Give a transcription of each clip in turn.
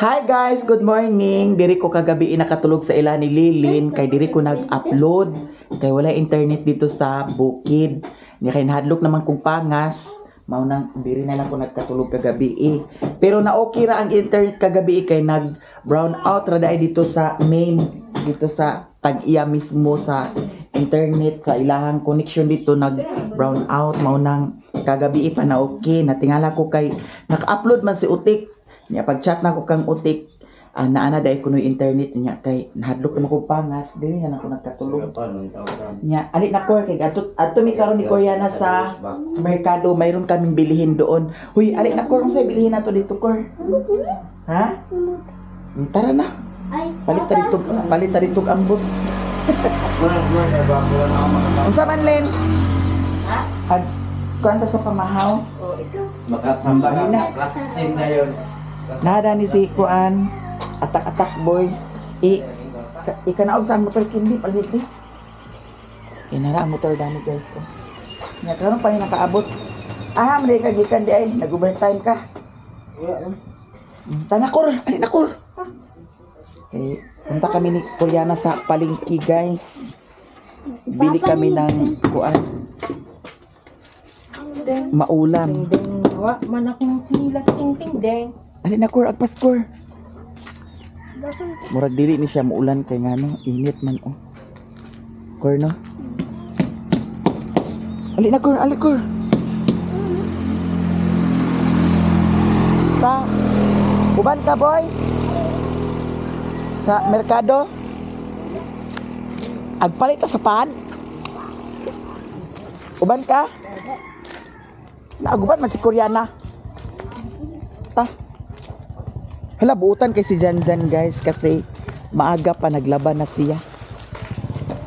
Hi guys, good morning. Diri ko kagabi nakatulog sa ila ni Lilin kay diri ko nag-upload kay wala internet dito sa bukid. Ni kay nahadlok naman kong pangas. Mao nang diri na lang ko nagkatulog kagabi Pero na okay ra ang internet kagabi kay nag brown out ra dai dito sa main dito sa tag-iya mismo sa internet sa ilahang connection dito nag brown out mao nang kagabi pa na okay. Natingala ko kay naka-upload man si Utik. Nya pag chat na ko kang Utik, naana dai kuno internet niya kay nahadlok na ko pangas dili na ako nagkatulog. Nya ali na ko kay ato mi karon ni Koreana sa merkado mayroon kaming bilihin doon. Huy, ali na ko unsay bilihin nato dito Kor? Ha? Tara na. Palit ta dito ambot. Unsa man Len? Ha? Kuanta sa pamahaw? Oh, ikaw. Makasamba ka na. Class 10 na yun. Nada ni si Kuan, atak-atak boys. Ikanaog sa motor kindi palit ni. Inara ang motor dani guys ko. Nya karon pa ni nakaabot. Mali ka gikan di ay nag-overtime ka. Tanakor, ali nakor. Punta kami ni Koreana sa palengke guys. Bili kami ng kuan. Maulam. Ding, wa man akong sinilas ting deng. Ali na Kor, agpas Kor. Murag dili ni siya muulan kay ngano, init man oh. Kor no. Ali na Kor, ali Kor. Ta. Uban ka boy. Sa merkado. Agpalit ta sa pan. Uban ka? Naaguban man si Koreana. Ta. Hala, buutan kay si Janjan guys kasi maaga pa naglaban na siya.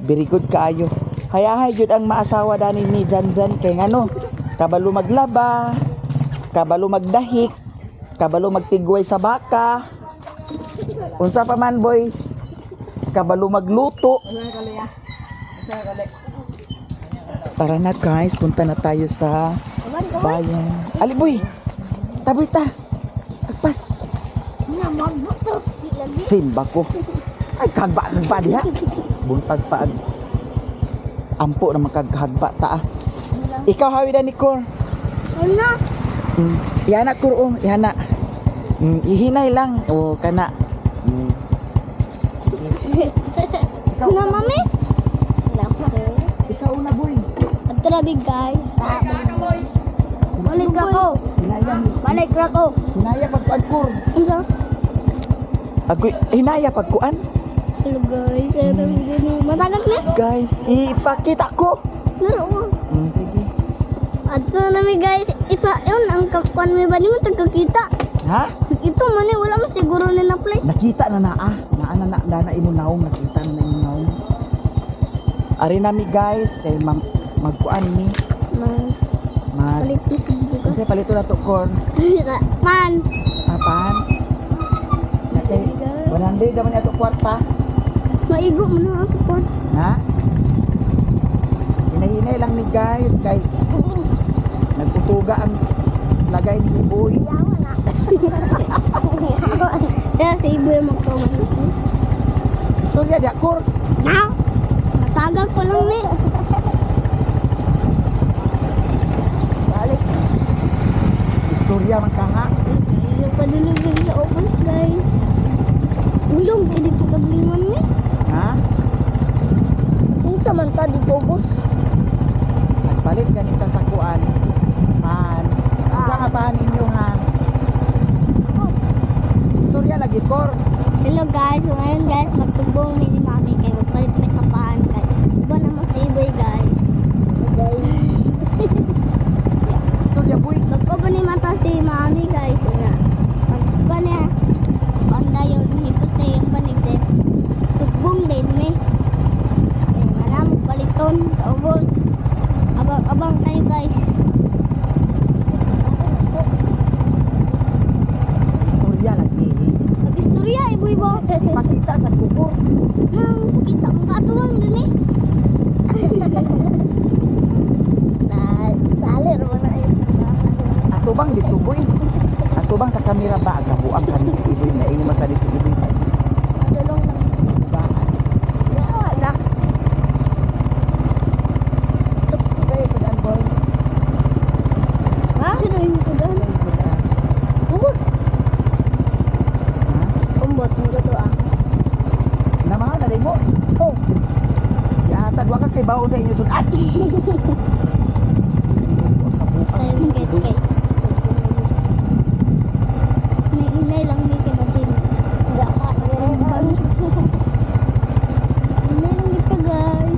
Very good kaayo. Hayahay jud ang maasawa dani ni Janjan kay ngano, kabalo maglaba, kabalo magdahik, kabalo magtigway sa baka. Unsa pa man boy, kabalo magluto. Tara na guys, punta na tayo sa bayan. Ali boy, taboy ta. Agpas. Simba ko. Ay, kagba diha. Buntag pa. Ampo na makagagba ta. Ikaw hawi ni Kor. Ano? Ihana Kor oh, ihana. Ihinay lang. O kana. Na mami? Ikaw una boy. Atrabi guys. Balik ako. Balik ako. Hinaya pagkuan Kor. Unsa? Agoy, hinaya pagkuan. Hello guys, matagag na? Guys, ipakita ko. Laro ko. Sige. At nami guys, yun ang kakuan may ba mo tagkakita? Ha? Ito man eh, wala mo siguro na na-play. Nakita na naana na dana imo naong nakita na imo naong. Ari nami guys, kay magkuan ni. Palit please bukas. Kasi palito na to Kor. Man. Apan? Kay 100 daman ato kwarta. Maigo mo na ang support. Ha? Hinahinay lang ni guys kay nagputuga ang lagay ni Iboy. Kaya si Iboy magkawan. Istorya di Kor. Now, matagag ko lang ni. Balik. Istorya man ka nga. Yung padulog sa office guys. Ulong kayo dito sa blingan ni. Ha? Kung samanta dito boss. Nagpalit ganita sa kuan. Han. Unsa nga pahan ninyo ha? Istorya lagi Kor. Hello guys, so ngayon guys, magtubong ni Mami kay magpalit may sapaan kay iba na mas Iboy guys. Guys. Istorya boy. Magkubo ni mata si Mami guys. Nga. Magkubo niya. Panda yun, hipos na yung panig din. Tubong din me. Kaya nga na magpaliton. Taubos. Abang tayo guys. Istorya lagi. Mag-istorya, Iboy bo. Pakita sa kubur. Nang kita mo katuwang din eh. Salir mo na yun. Ato bang dito boy? Ato bang sa kamera ba agabuang kami sa Iboy na ingon Ayun guys, kay. Nainay lang dito kasi wala ka. Nainay lang dito guys.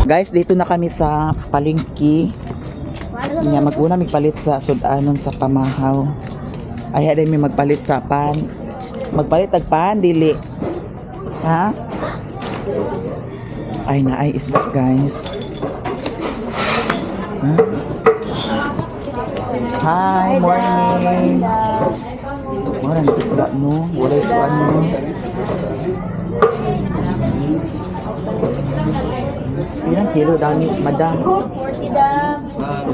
Guys, dito na kami sa palengke. Nga maguna magpalit sa sudanon sa pamahaw. Ay din may magpalit sa pan. Magpalit tag pan dili. Ha? Ay na ay isda guys. Ha? Hi, morning. Morning isda no. Wala ko ano. Ilang kilo dami, madam? 40 daw.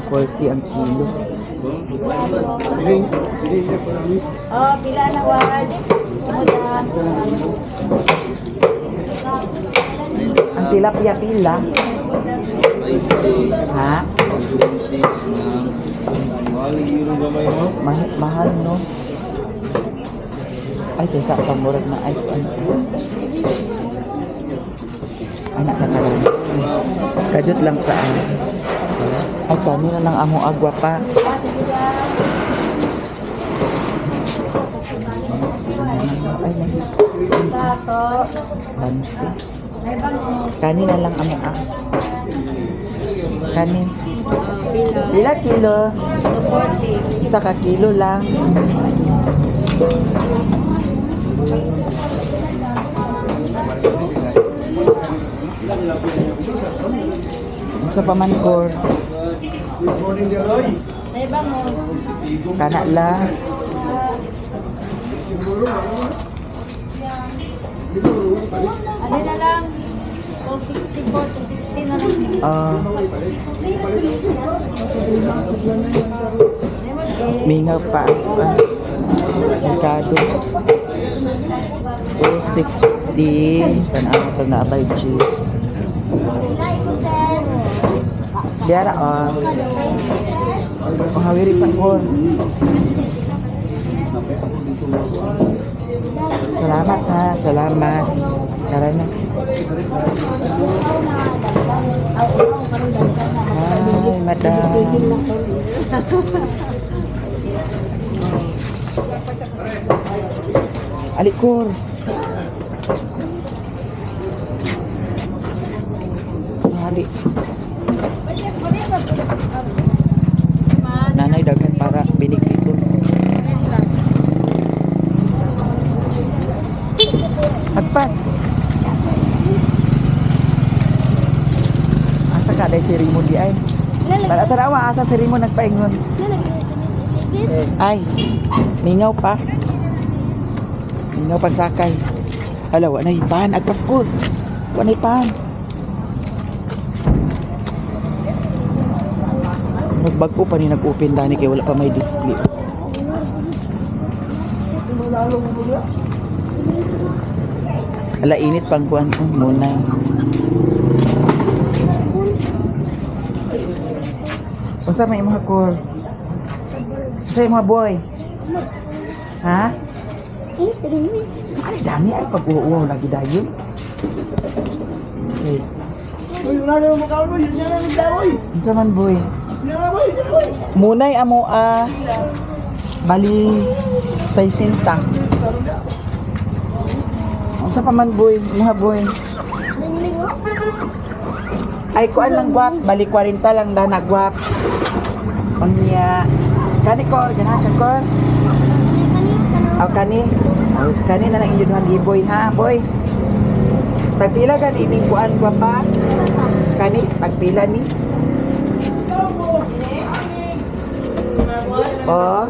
40 ang kilo. Oh, pila na wad. Ang tilapia pila. Ha? Mahal no? Ay, kaysa pamurag na ay ano. Anak na karon. Kajut lang sa ay kanina lang amo agwa pa. Ay Tato. lansi. Kanina lang amo kanin. Pila kilo? 40. Isa ka kilo lang. Sa pamankor. Kana lang. Ano na lang? 264 to 60 na lang. Mingaw pa. Merkado. 260. Tanaw ito na abay cheese. Biara pangawiri sa kon. Salamat ha, salamat. Tara na. Ay, madam. Alikor. Alik. Nanay daghan para binig dito. Agpas. Asa ka day serimo di ay. Para tarawa asa serimo nagpaingon. Ay. Mingaw pa. Mingaw pagsakay. Hala wa nay pan agpas ko. Wa nay pan. Nagbago pa ni nag-open dani kay wala pa may display. Ala init pang kuan ko muna. Unsa may mga core? Unsa mga boy? Ha? Serimi. Ay dani ay pag-uwa lagi dayon. Okay. Uy, wala na mo kalbo, yun yan ang daroy. Unsa man boy? Munay amo bali 60. Unsa pa man boy, mga boy? Ay, kuan lang guwaps. Bali 40 lang na nagwaps. Unya. Kani kor, ganahan ka kor. Aw kani. Aw kani na lang inyo duhan giboy ha, boy. Tagpila gan ining kuan gwapa. Kani tagpila ni. Oh.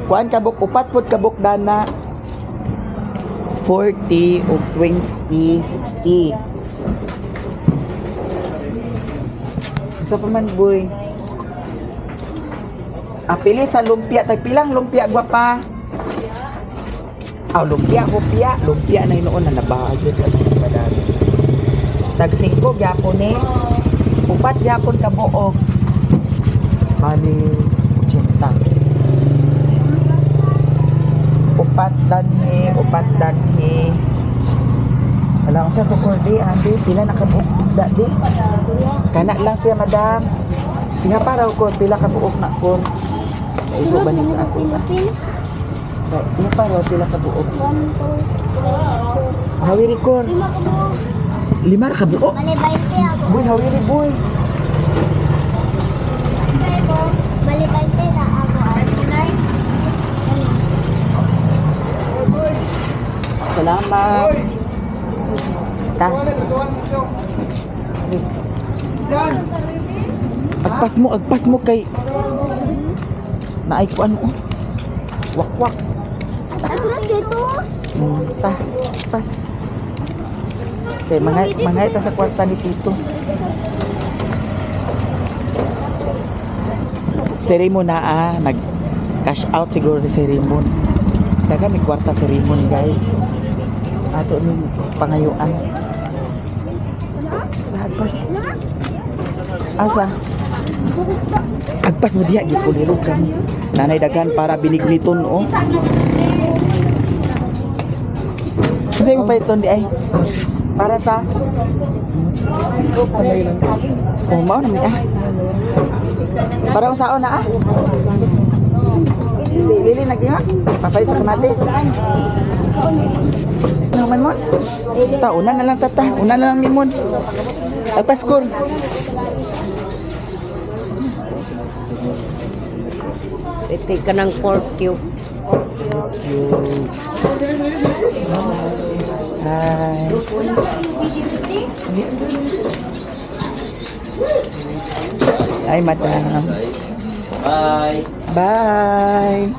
Kuan kabuk upat pud kabuk dana. 40 o 20, 60. Sa paman boy. Pili sa lumpia. Tagpilang lumpia gwapa. Lumpia, kopya. Lumpia na inoon na nabahag. Tag 5 gyapon ni. Upat gyapon ka buok. Bali 80. Upat danhi. Wala ko siya kukurdi, andi. Pila nakabuok isda di. Kana lang siya, madam. Nga para ko, pila kabuok na ko. Ito ba niya sa ako ba? Nga para pila kabuok. Hawiri ko. 5 kabuok. Bali 20 ako. Boy, hawiri boy. Bali 20 na ako. Salamat. Ta. Yan. Agpas mo kay naay ko ano. Wak. Ako lang dito. Ta. Pas. Kay mga ita sa kwarta ni Tito. Si Raymond na nag cash out siguro si Raymond. Daga may kwarta si Raymond guys. Ato ni pangayuan. Agpas. Asa? Agpas mo diya gikulirog kami. Nanay dagan para binigniton oh. Kasi mo pa iton di ay. Para sa mao na mi Para sa na Si Lili naginga. Papalit sa kamatis. Naman mo. Una na lang tata. Una na lang mimon. Agpas kur. Iti ka ng pork cube. Hi. Ay, madam. Bye. Bye.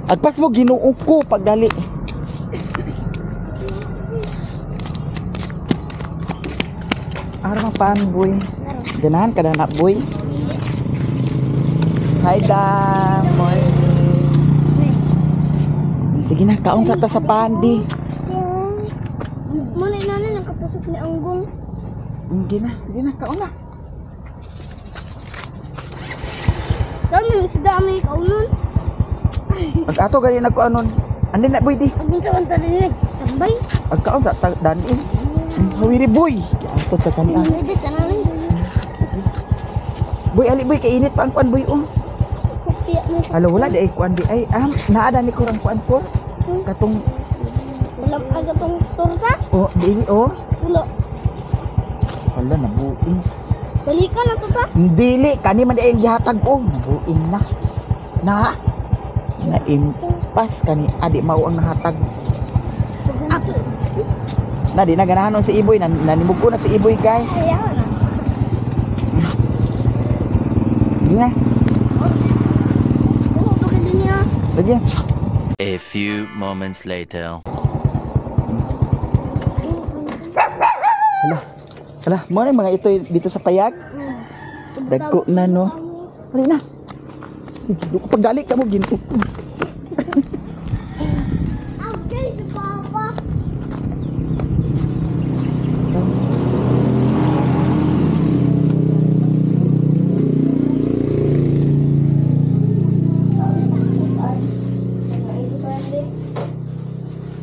Agpas mo ginuo ko pagdali. Ara paan boy. Ganahan ka na boy. Hi da. Sige na, kaon sa ta sa pandi. Muna na nakapasok ni Anggong. Sige na, kaon na. Dami isda may kaunon. Pag-ato gali nagkuanon. Andin na boy di. Ang sa kanta din nagstambay. Agkaon sa danin. Hawiri boy. Ato sa kani. Pwede sa namin. Boy ali boy kay init pa ang kuan boy oh. Kupya mo. Alo wala di ay kuan di ay naada ni kurang kuan ko. Katong Walang aga tong torta. oh dili oh. Wala. Wala nabuin. Balikan na to ta. Dili kani man di ay gihatag oh. Nabuin na. Na impas kani adi mao ang nahatag. Na di na ganahan si Iboy nanimog ko na si Iboy guys. Kaya na. Sige na. Oo, bakit din niya? Sige. A few moments later. Ala, mo na yung mga ito dito sa payag. Dagko na no. Hali na. Pagdali ka mo ginto. Okay, si Papa.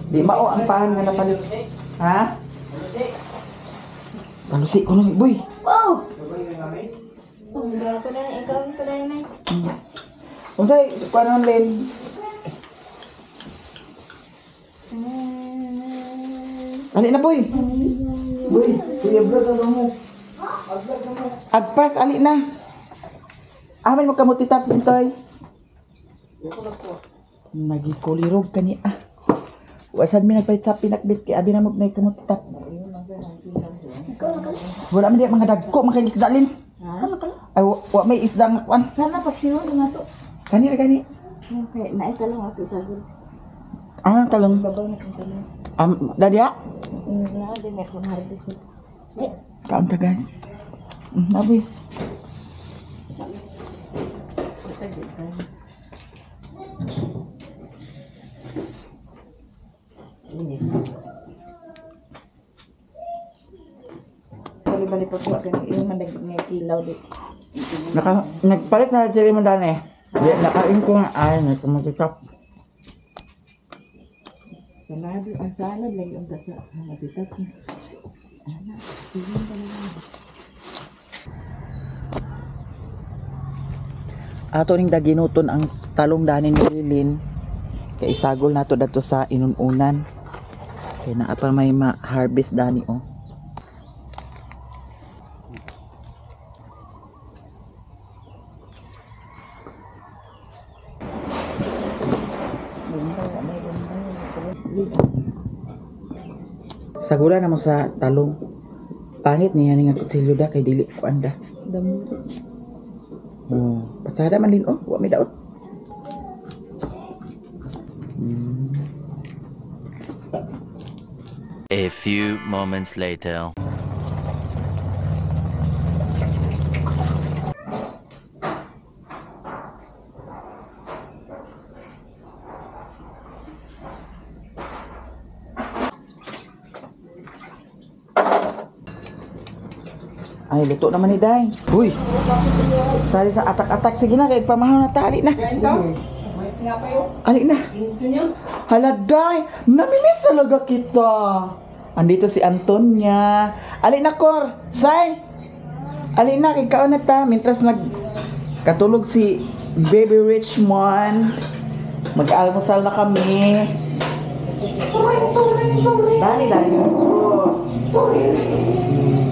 Di mao ang pahan nga napalit. Ha? Talusi ko na boy. Wow! Umbra ko na ikaw ko na. Unsay kuanon len? Ali na boy. Uy, kuya vlog ano mo? Agpas, ali na. Amin mo kamuti tap pintoy. Nagikulirog ka ni ah. Wasan mi nagpait sa pinakbit kay abi na mo na kamuti tap. Wala man di mga dagko mga isda lin. Ay wa may isda nga kwan. Sana pagsiyo nga to. Kani kani. Okay, naita lang ako sa gul. Ah, talong. Babaw na kang tanong. Dadya. Na din ako hardis. Kaon ta guys. Abi. Bali-bali pa po kani yung mandag kilaw di. Nagpalit na diri mo dani. Di nakain ko nga ay nagkamuti tap. Salado, ang salad lagi ang gasa. Nabitat ni. Ato ning daginuton ang talong dani ni Lilin. Kay isagol nato dato sa inununan. Kay naa pa may ma-harvest dani oh. Sagura na mo sa talong. Pangit niya nga kutsilyo da kay dili ko anda. Damo. Pasada man din oh, wa may daot. A few moments later. Ay, luto naman ni Day. Uy! Sali sa atak-atak. Sige na, kaya pamahaw na ta. Ali na. Ali na. Hala, Day! Namilis talaga kita. Andito si Antonia. Ali na, Cor. Say! Ali na, kaya kaon na ta. Mintras katulog si Baby Richmond. Mag-almusal na kami. Dani.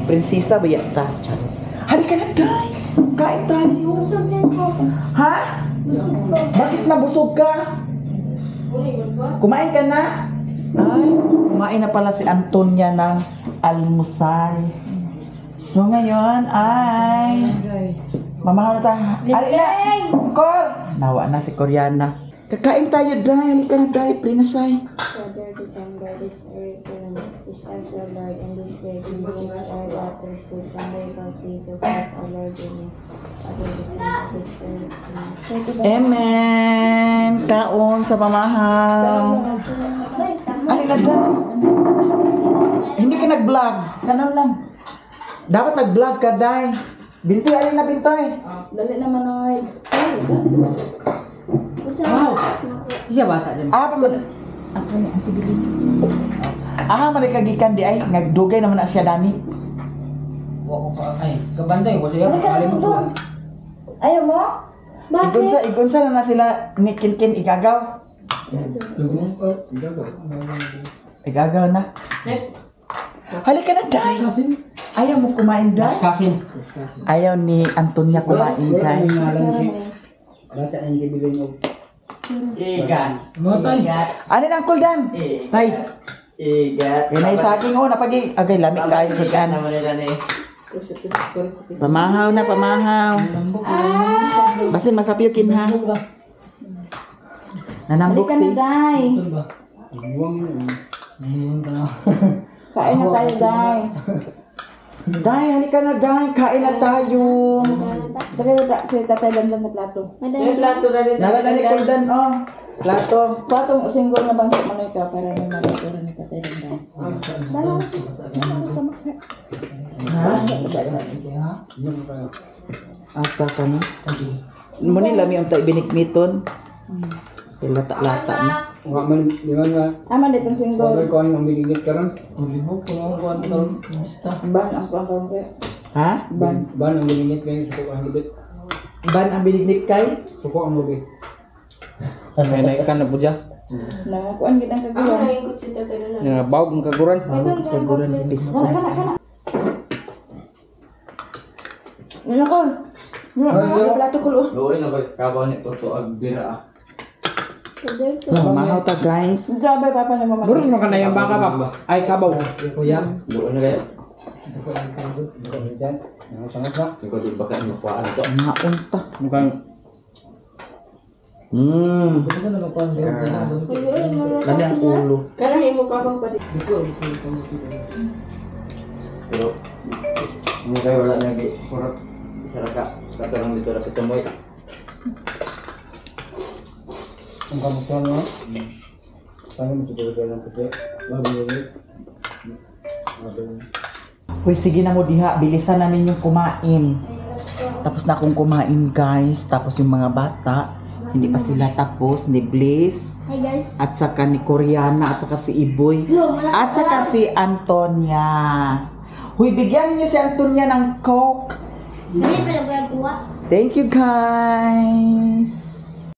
Prinsesa ba yata? Halika na, Day! Kain tayo! Ha? Bakit nabusog ka? Kumain ka na? Ay, kumain na pala si Antonia ng almusal. So ngayon ay... Mamahaw na tayo. Halika! Cor! Nawa na si Koreana. Kakain tayo, Day! Halika na, Day! Prinasay. Father, December, this earth, this is our Lord, and this bread, in which our waters will convey about thee to pass our Lord in Father, December, this earth, Amen! Kaon sa pamahaw. Alin na dyan? Hindi ka nag-vlog. Ganun lang. Dapat nag-vlog ka, Day. Bintoy, alin na Bintoy? Dali naman ay. Siya bata din. Malikagikan di ay. Nagdugay naman na siya, Dani. Ay, kabantay ko siya. Kalimutan. Ayaw mo? Igunsa na sila ni Kinkin igagaw. Igagaw na. Halika na, Day. Ayaw mo kumain, Day. Kasin. Ayaw ni Antonia kumain, Day. Bata ang gibilin mo. Igan. Mo tay. Ano na, Uncle Dan? Tay. Pinay saging oh, napagi. Agay, lamig kayo sa kan. Pamahaw na, pamahaw. Basin masapyukin ha. Nanambok si. Day. Kain na tayo, Day. Day, halika na, Day. Kain na tayo. Dali na tayo lang na plato. Nara na ni Kuldan, oh. Plato. Platong usinggol na bangkit manoy ka para may malapura ni ka tayo lang. Ha? Asa ka ni? Muni lami ang tayo binikmiton. Lata-lata na. Wa man di man nga. Ama ditong singgol. Ko ang biligit karon. Ulimo ko ang kuan karon. Basta. Ban ang pangkong kaya. Ha? Ban ang biligit kay suko ang libit. Ban ang binignik kay? Suko ang libit. May kan na budya. Nangakuan gid ang kagulan. Nga bawag ng kaguran. Kaguran ni Bisco. Nanakol. Plato ko. Lori na ba kabaw ni Toto Agbira. Mahaw ta guys. Grabe papa na mama. Burus mo ka na yung baka ba? Ay kabaw. Kuya. Doon na kaya. Sangat na. Ikaw di baka makuhaan ito. Naon ta. Mukhang Lami ang ulo. Kalahin mo ka bang pati. Pero, hindi kayo wala lagi. Kurap. Saraka. Katarang dito na pitumoy. ang kamukuhan mo. Paano mo tutuloy ng puti? Hoy, sige na mo diha. Bilisan na ninyong kumain. Tapos na akong kumain guys. Tapos yung mga bata, hindi pa sila tapos. Ni Bliss. Hi guys. At saka ni Koreana. At saka si Iboy. At saka si Antonia. Hoy, bigyan niyo si Antonia ng Coke. Hindi pala ba tuwa? Thank you guys.